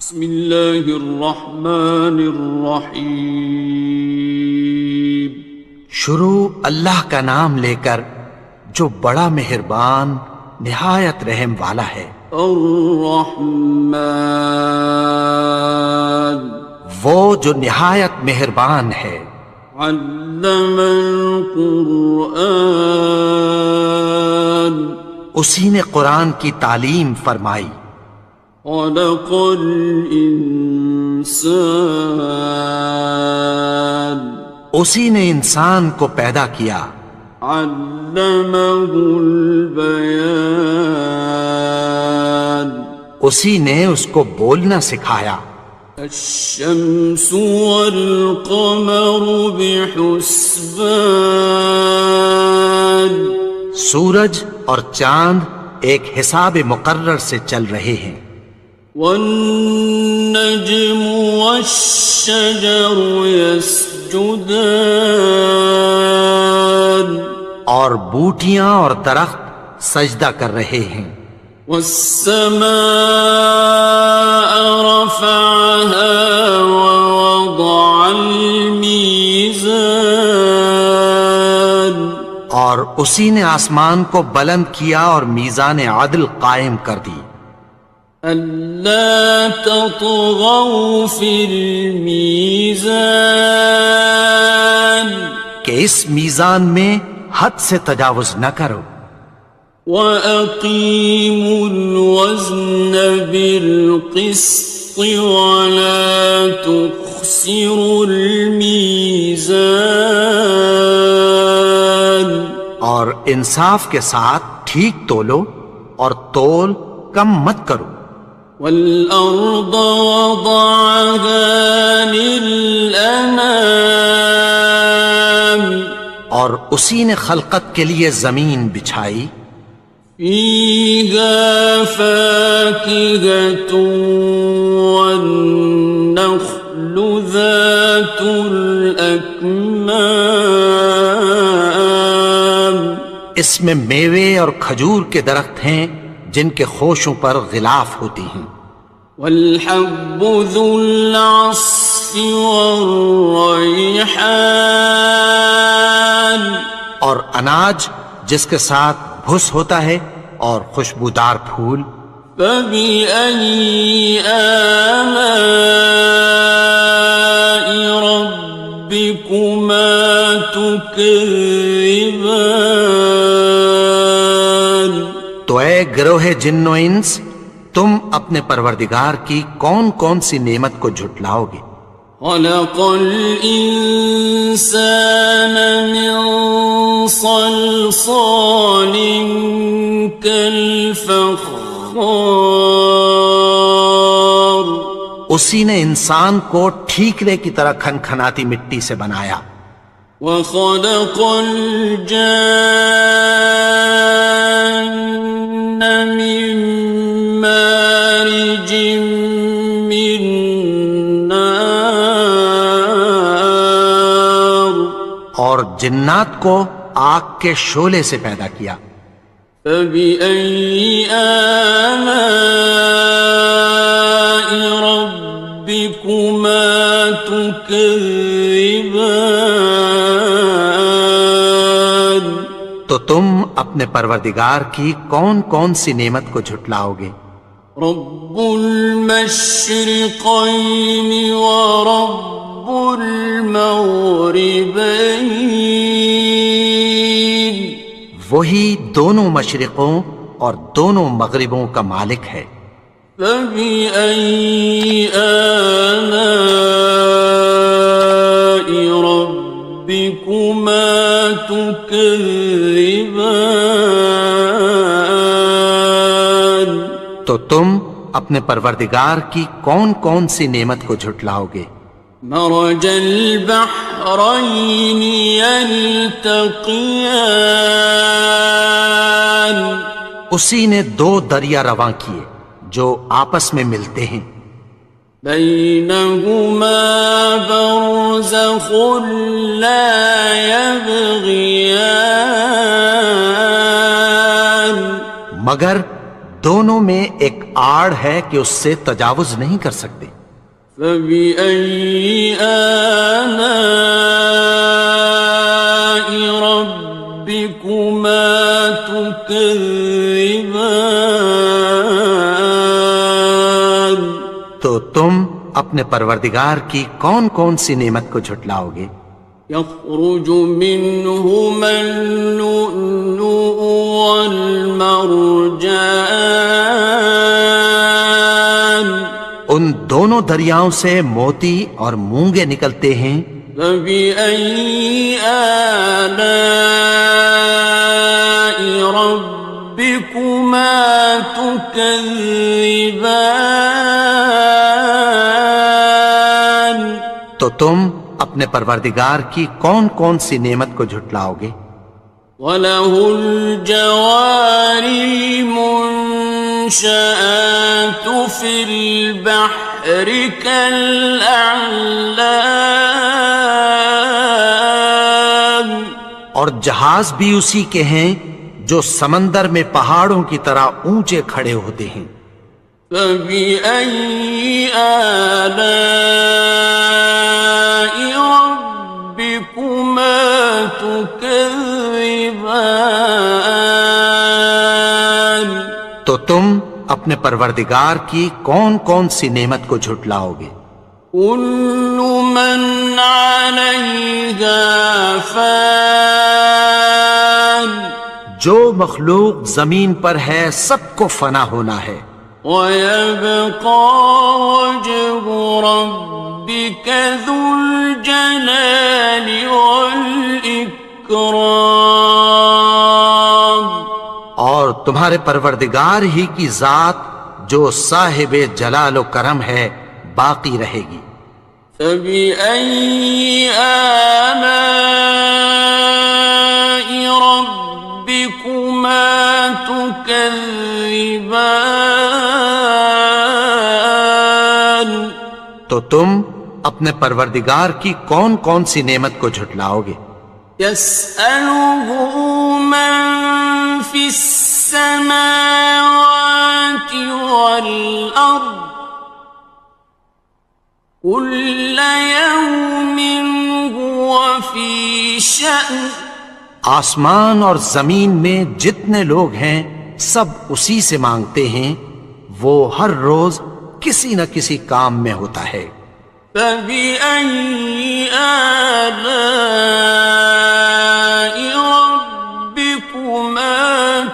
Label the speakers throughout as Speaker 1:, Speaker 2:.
Speaker 1: بسم اللہ الرحمن الرحیم۔
Speaker 2: شروع اللہ کا نام لے کر جو بڑا مہربان نہایت رحم والا ہے۔
Speaker 1: الرحمن،
Speaker 2: وہ جو نہایت مہربان ہے۔
Speaker 1: علم القرآن،
Speaker 2: اسی نے قرآن کی تعلیم فرمائی۔
Speaker 1: خلق الانسان،
Speaker 2: اسی نے انسان کو پیدا کیا۔
Speaker 1: علمہ البیان،
Speaker 2: اسی نے اس کو بولنا سکھایا۔
Speaker 1: الشمس والقمر بحسبان،
Speaker 2: سورج اور چاند ایک حساب مقرر سے چل رہے ہیں۔
Speaker 1: والنجم والشجر يسجدان،
Speaker 2: اور بوٹیاں اور درخت سجدہ کر رہے ہیں۔
Speaker 1: والسماء رفعها ووضع الميزان،
Speaker 2: اور اسی نے آسمان کو بلند کیا اور میزان عدل قائم کر دی۔
Speaker 1: ألا تطغوا في الميزان،
Speaker 2: کہ اس میزان میں حد سے تجاوز نہ کرو۔
Speaker 1: وأقيموا الوزن بالقسط ولا تخسروا الميزان،
Speaker 2: اور انصاف کے ساتھ ٹھیک تولو اور تول کم مت کرو۔
Speaker 1: والأرض وضعها للأنام،
Speaker 2: اور اسی نے خلقت کے لیے زمین بچھائی۔
Speaker 1: فيها فاكهة والنخل ذات الأكمام،
Speaker 2: اس میں میوے اور کھجور کے درخت ہیں جن کے خوشوں پر غلاف ہوتی ہیں۔
Speaker 1: والحب ذو العصف والريحان،
Speaker 2: اور اناج جس کے ساتھ بھس ہوتا ہے اور خوشبودار پھول۔
Speaker 1: فبأي آلاء ربكما تكذبان،
Speaker 2: تو اے گروہ جن و انس، تم اپنے پروردگار کی کون کون سی نعمت کو جھٹلاؤ گے؟
Speaker 1: خلق الإنسان من صلصال كالفخار،
Speaker 2: اسی نے انسان کو ٹھیکرے کی طرح کھنکھناتی مٹی سے بنایا۔
Speaker 1: وخلق الجان من مارج من نار،
Speaker 2: اور جنات کو آگ کے شعلے سے پیدا کیا۔
Speaker 1: فبأي آلاء ربكما تكذبان،
Speaker 2: تو تم اپنے پروردگار کی کون کون سی نعمت کو جھٹلاؤ گے؟
Speaker 1: رب المشرقين ورب المغربين،
Speaker 2: وہی دونوں مشرقوں اور دونوں مغربوں کا مالک ہے۔
Speaker 1: فبأي آلاء ربكما تكذبان،
Speaker 2: تو تم اپنے پروردگار کی کون کون سی نعمت کو جھٹلاؤ گے؟
Speaker 1: مرج البحرين يلتقيان،
Speaker 2: اسی نے دو دریا رواں کیے جو آپس میں ملتے ہیں۔
Speaker 1: بينهما برزخ لا يبغيان،
Speaker 2: مگر دونوں میں ایک آڑ ہے کہ اس سے تجاوز نہیں کر سکتے۔
Speaker 1: فبأي آلاء ربكما تكذبان؟
Speaker 2: تو تم اپنے پروردگار کی کون کون سی نعمت کو جھٹلاؤ گے؟
Speaker 1: يخرج منهما اللؤلؤ والمرجان،
Speaker 2: ان دونوں دریاؤں سے موتی اور مونگے نکلتے ہیں۔
Speaker 1: فبأي آلاء ربكما تكذبان؟
Speaker 2: تو تم اپنے پروردگار کی کون کون سی نعمت کو جھٹلاؤ گے؟
Speaker 1: وَلَهُ الْجَوَارِ الْمُنشَآتُ فِي الْبَحْرِ كَالْأَعْلَامِ،
Speaker 2: اور جہاز بھی اسی کے ہیں جو سمندر میں پہاڑوں کی طرح اونچے کھڑے ہوتے ہیں۔
Speaker 1: فَبِأَيِّ آلَاءِ رَبِّكُمَا تُكَذِّبَانِ؟
Speaker 2: تو تم اپنے پروردگار کی کون کون سی نعمت کو جھٹلاؤ گے؟
Speaker 1: كُلُّ مَنْ عَلَيْهَا فَانٍ،
Speaker 2: جو مخلوق زمین پر ہے سب کو فنا ہونا ہے۔
Speaker 1: وَيَبْقَى وَجْهُ رَبِّكَ ذُو الْجَلَالِ وَالْإِكْرَامِ،
Speaker 2: اور تمہارے پروردگار ہی کی ذات جو صاحب جلال و کرم ہے باقی رہے گی۔
Speaker 1: فَبِأَيِّ آلَاءِ رَبِّكُمَا تُكَذِّبَانِ؟
Speaker 2: تو تم اپنے پروردگار کی کون کون سی نعمت کو جھٹلاؤ گے؟
Speaker 1: يَسْأَلُهُ مَن فِي السَّمَاوَاتِ وَالْأَرْضِ كُلَّ يَوْمٍ هُوَ فِي شَأْنٍ،
Speaker 2: آسمان اور زمین میں جتنے لوگ ہیں سب اسی سے مانگتے ہیں، وہ ہر روز کسی نہ کسی کام میں ہوتا ہے۔
Speaker 1: فَبِأَيِّ آلَاءِ رَبِّكُمَا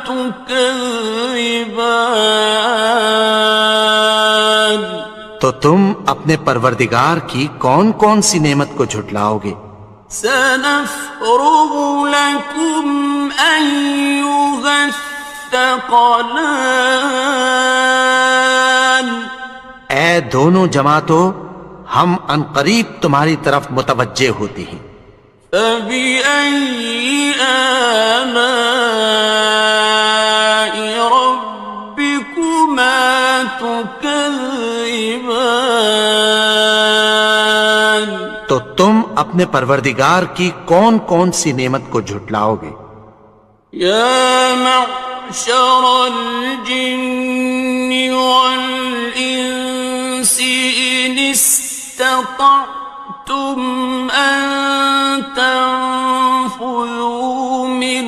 Speaker 1: تُكَذِّبَانِ؟
Speaker 2: تو تم اپنے پروردگار کی کون کون سی نعمت کو جھٹلاؤ گے؟
Speaker 1: سَنَفْرُغُ لَكُمْ أَيُّهَ الثَّقَلَانِ،
Speaker 2: اے دونوں جماعتوں، ہم عنقریب تمہاری طرف متوجہ ہوتے ہیں۔
Speaker 1: فَبِأَيِّ آلَاءِ رَبِّكُمَا تُكَذِّبَانِ؟
Speaker 2: تو تم اپنے پروردگار کی کون کون سی نعمت کو جھٹلاؤ گے؟
Speaker 1: يَا مَعْشَرَ الْجِنِّ وَالْإِنسِ إِنِ اسْتَطَعْتُمْ أَن تَنفُذُوا مِنْ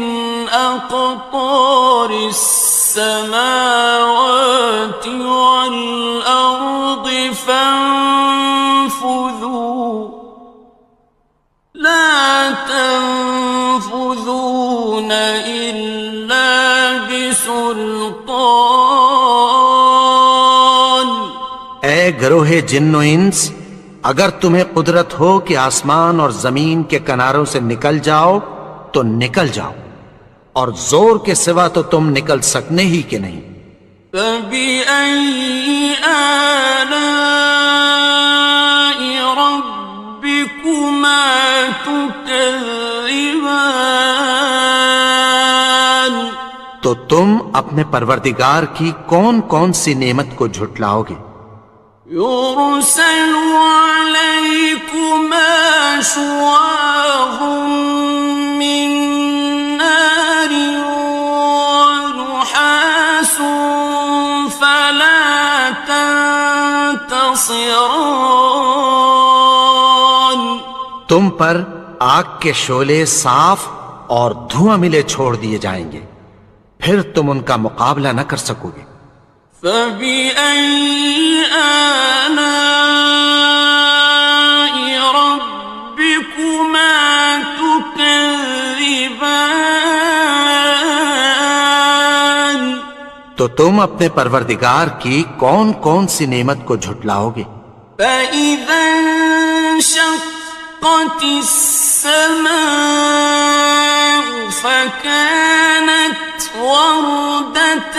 Speaker 1: أَقْطَارِ السَّمَاوَاتِ وَالْأَرْضِ فَانفُذُوا لَا تَنفُذُونَ إِلَّا بِسُلْطَانٍ۔
Speaker 2: اے گروہ جن و انس، اگر تمہیں قدرت ہو کہ آسمان اور زمین کے کناروں سے نکل جاؤ تو نکل جاؤ، اور زور کے سوا تو تم نکل سکنے ہی کہ نہیں۔
Speaker 1: فَبِأَيِّ آلَاءِ رَبِّكُمَا تُكَذِّبَانِ؟
Speaker 2: تو تم اپنے پروردگار کی کون کون سی نعمت کو جھٹلاؤ گے؟
Speaker 1: يُرْسَلُ عَلَيْكُمَا شُوَاظٌ مِّن نَّارٍ وَنُحَاسٌ خاسران.
Speaker 2: تم پر آگ کے شعلے صاف اور دھواں ملے چھوڑ دیے جائیں گے، پھر تم ان کا مقابلہ نہ کر سکو گے۔
Speaker 1: فَبِأَيِّ آلَاءِ رَبِّكُمَا تُكَذِّبَانِ؟
Speaker 2: تو تم اپنے پروردگار کی کون کون سی نعمت کو جھٹلاؤ گے؟
Speaker 1: فَإِذَا انشَقَّتِ السَّمَاءُ فَكَانَتْ وَرْدَةً